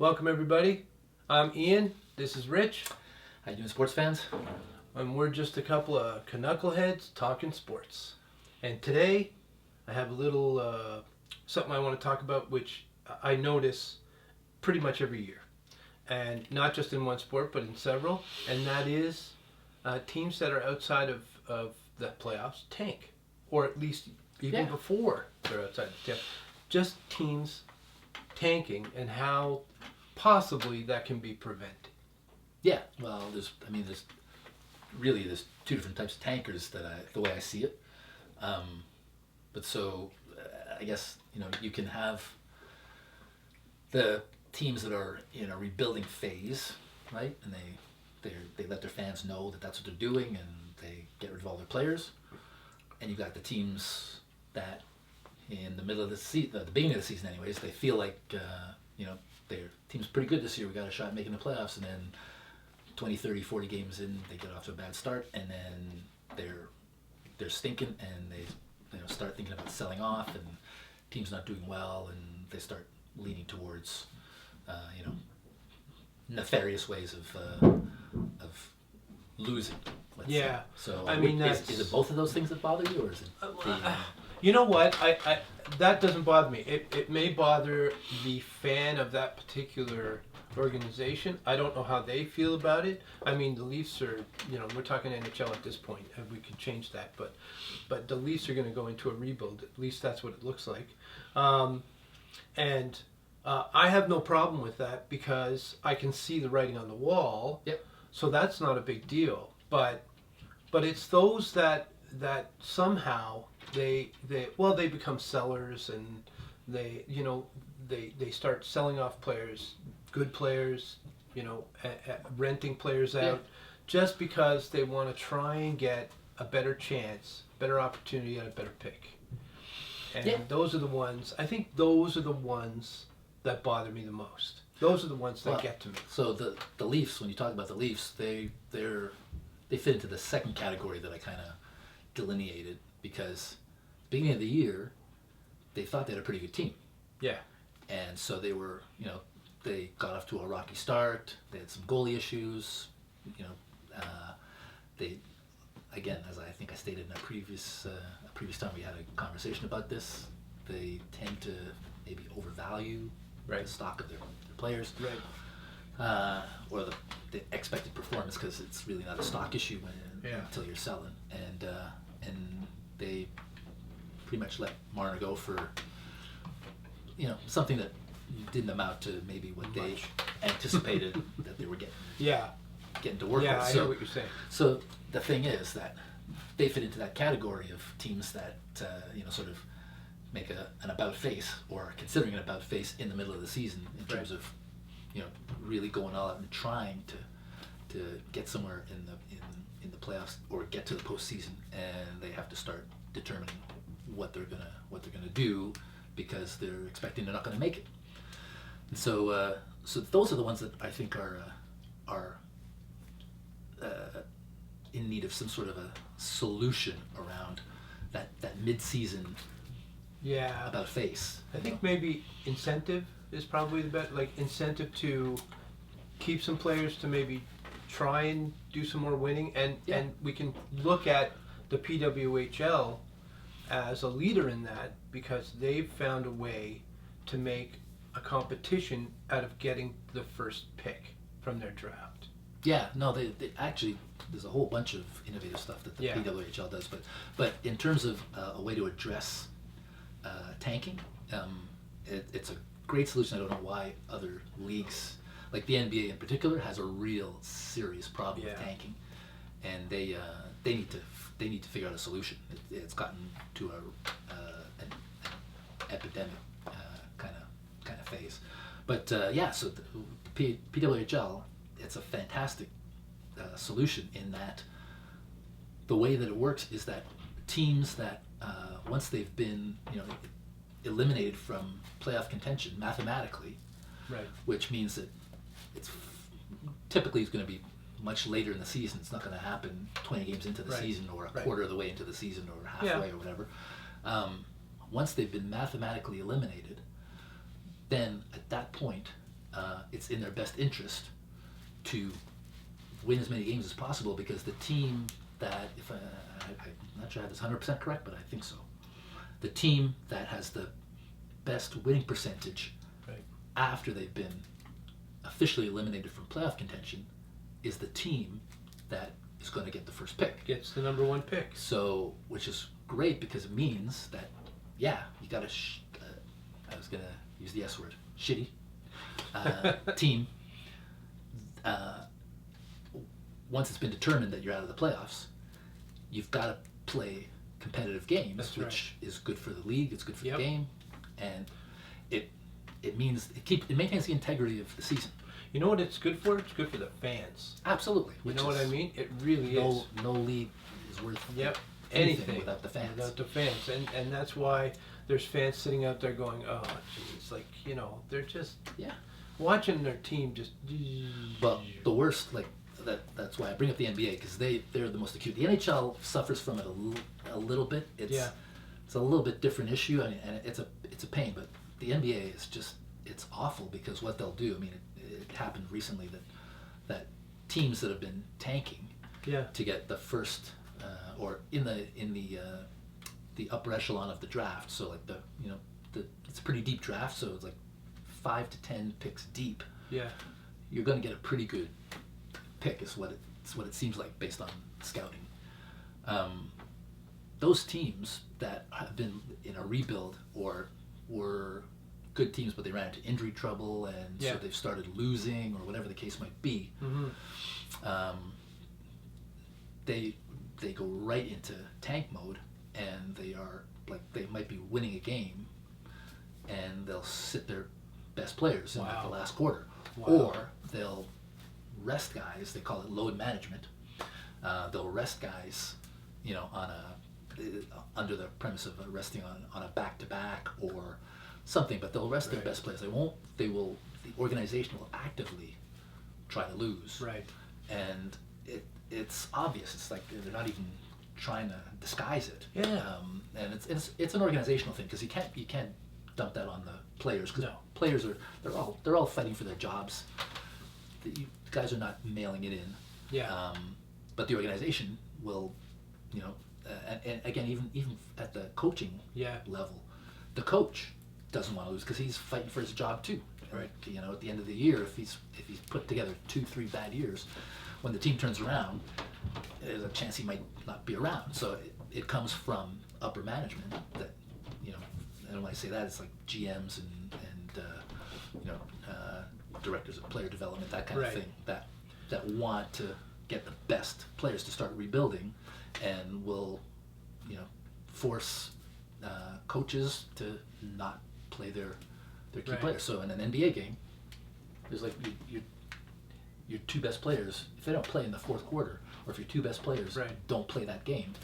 Welcome everybody. I'm Ian. This is Rich. How you doing, sports fans? And we're just a couple of Canuckleheads talking sports. And today I have a little something I want to talk about, which I notice pretty much every year. And not just in one sport, but in several. And that is teams that are outside of the playoffs tank. Or at least even before they're outside the playoffs. Just teams tanking and how possibly that can be prevented. Yeah, well, there's two different types of tankers the way I see it. But so, I guess, you can have the teams that are in a rebuilding phase, right? And they let their fans know that that's what they're doing, and they get rid of all their players. And you've got the teams that, in the middle of the season, the beginning of the season anyways, they feel like, their team's pretty good this year, we got a shot at making the playoffs, and then 20, 30, 40 games in, they get off to a bad start, and then they're stinking, and they start thinking about selling off, and team's not doing well, and they start leaning towards nefarious ways of losing. Let's say. So I mean, is it both of those things that bother you, or is it you know what? I that doesn't bother me. It may bother the fan of that particular organization. I don't know how they feel about it. I mean, the Leafs are, we're talking NHL at this point, and we can change that. But the Leafs are going to go into a rebuild. At least that's what it looks like. And I have no problem with that because I can see the writing on the wall. Yep. So that's not a big deal. But it's those that somehow they become sellers, and they start selling off players, good players, renting players out, just because they want to try and get a better chance, better opportunity at a better pick. And those are the ones, I think those are the ones that bother me the most. Those are the ones that get to me. So the Leafs, when you talk about the Leafs, they fit into the second category that I kind of delineated, because beginning of the year, they thought they had a pretty good team. Yeah. And so they were, they got off to a rocky start. They had some goalie issues. They, again, as I think I stated in a previous time we had a conversation about this, they tend to maybe overvalue the stock of their players. Right. Or the expected performance, because it's really not a stock issue until you're selling. And they pretty much let Marner go for something that didn't amount to maybe what they anticipated that they were getting to work with. I hear what you're saying. So the thing is that they fit into that category of teams that sort of make an about face, or considering an about face in the middle of the season, in terms of really going all out and trying to get somewhere in the playoffs or get to the postseason, and they have to start determining what they're gonna do, because they're expecting they're not gonna make it. And so those are the ones that I think are in need of some sort of a solution around that mid-season about face. I think maybe incentive is probably the best, like incentive to keep some players to maybe try and do some more winning, and we can look at the PWHL as a leader in that, because they've found a way to make a competition out of getting the first pick from their draft. Yeah, no, they actually, there's a whole bunch of innovative stuff that the PWHL does, but in terms of a way to address tanking, it's a great solution. I don't know why other leagues, like the NBA in particular, has a real serious problem with tanking, and they need to figure out a solution. It's gotten to an epidemic kind of phase. But so the PWHL, it's a fantastic solution, in that the way that it works is that teams that once they've been eliminated from playoff contention mathematically, which means that it's typically going to be much later in the season. It's not going to happen 20 games into the season, or a quarter of the way into the season, or halfway or whatever. Once they've been mathematically eliminated, then at that point it's in their best interest to win as many games as possible, because the team that, if I'm not sure I have this 100% correct, but I think so, the team that has the best winning percentage Right. after they've been officially eliminated from playoff contention is the team that is going to get the first pick. Gets the number one pick. So, which is great, because it means that, yeah, you got a, I was going to use the S word, shitty team. Once it's been determined that you're out of the playoffs, you've got to play competitive games. That's which is good for the league, it's good for Yep. the game, and it means it maintains the integrity of the season. You know what it's good for? It's good for the fans. Absolutely. You which know what I is- mean? It really is. No league is worth Yep. anything without the fans. Without the fans. And that's why there's fans sitting out there going, oh, geez. Like, you know, they're just Yeah. watching their team just. But the worst, like, that's why I bring up the NBA, because they're the most acute. The NHL suffers from it a little bit. It's a little bit different issue. I mean, and it's a pain. But the NBA is just, it's awful, because what they'll do. I mean, it happened recently that teams that have been tanking Yeah. to get the first or in the upper echelon of the draft. So like it's a pretty deep draft. So it's like 5 to 10 picks deep. Yeah. You're going to get a pretty good pick, is what it seems like based on scouting. Those teams that have been in a rebuild or were good teams, but they ran into injury trouble, and Yeah. so they've started losing, or whatever the case might be. Mm-hmm. They go right into tank mode, and they are like, they might be winning a game, and they'll sit their best players in like Wow. the last quarter, Wow. or they'll rest guys. They call it load management. They'll rest guys, you know, on under the premise of resting on a back-to-back or something, but they'll rest their Right. best players. The organization will actively try to lose. Right. And it's obvious. It's like they're not even trying to disguise it. Yeah. And it's an organizational thing, because you can't dump that on the players, because No. players they're all fighting for their jobs. The guys are not mailing it in. Yeah. But the organization will, you know, and again, even at the coaching Yeah. level, the coach doesn't want to lose, because he's fighting for his job too. Right. You know, at the end of the year, if he's put together 2-3 bad years, when the team turns around, there's a chance he might not be around. So it comes from upper management that, you know, and when I say that, it's like GMs and you know, directors of player development, that kind Right. of thing, that want to get the best players to start rebuilding, and will, you know, force coaches to not play their key Right. players. So in an NBA game, there's like your two best players, if they don't play in the fourth quarter, or if your two best players Right. don't play that game,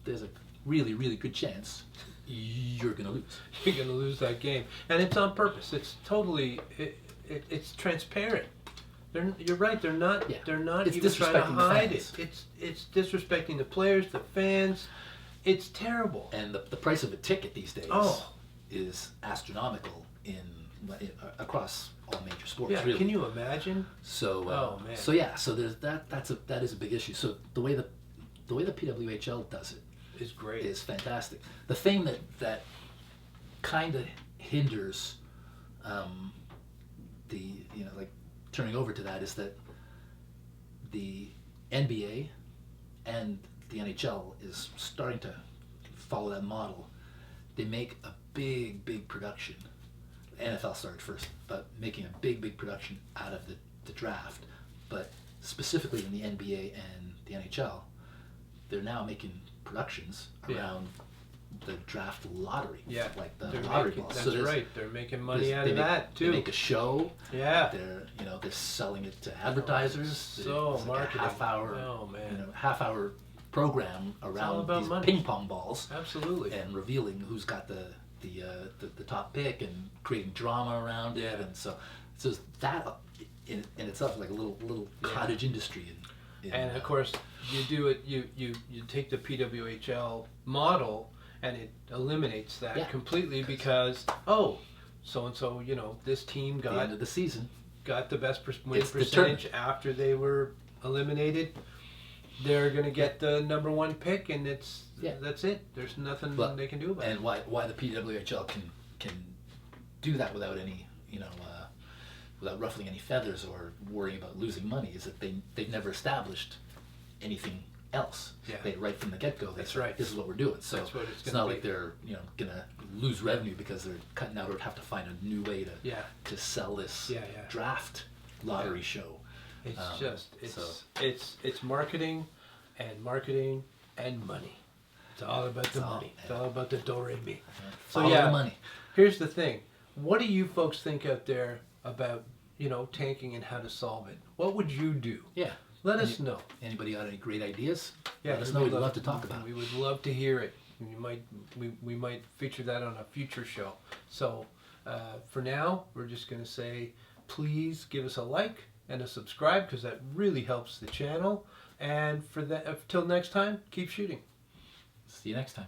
there's a really, really good chance you're going to lose. You're going to lose that game, and it's on purpose. It's totally it's transparent. You're right. They're not. Yeah. They're not It's even trying to disrespecting the hide fans. it. It's disrespecting the players, the fans. It's terrible. And the price of a ticket these days Oh. is astronomical across all major sports. Yeah. Really. Can you imagine? So Oh, man. so yeah, so there's that is a big issue. So the way the PWHL does it It's great. is fantastic. The thing that kind of hinders the, you know, like turning over to that, is that the NBA and the NHL is starting to follow that model. They make a big production. NFL started first, but making a big production out of the draft. But specifically in the NBA and the NHL, they're now making productions Yeah. around the draft lottery. Yeah. Like the They're lottery making, balls. that's So there's- right. They're making money out they of make- that They too. make a show. Yeah. They're selling it to advertisers. So It's like marketing. a half-hour, Oh, man. half-hour program all around about these money. ping pong balls, Absolutely. and revealing who's got the top pick, and creating drama around it, Yeah. and so that in itself, like a little Yeah. cottage industry. And of course, you do it. You take the PWHL model, and it eliminates that Yeah. completely, Because- because so and so, this team At the got end of the season, the best win It's percentage after they were eliminated. They're going to get the number one pick, and that's it. There's nothing they can do about it. and why the PWHL can do that without any without ruffling any feathers or worrying about losing money is that they've never established anything else. Yeah. Right from the get go. That's right. This is what we're doing. So That's what it's not like they're gonna lose revenue because they're cutting out or have to find a new way to sell this draft lottery show. It's it's marketing and marketing and money. It's all about the money. It's all about the do-re-mi. Follow the money. Here's the thing. What do you folks think out there about, tanking and how to solve it? What would you do? Yeah. Let us know. Anybody got any great ideas? Yeah, let us know. We'd love to talk about it. We would love to hear it. We might feature that on a future show. So for now, we're just going to say, please give us a like and a subscribe because that really helps the channel. And for that, till next time, keep shooting. See you next time.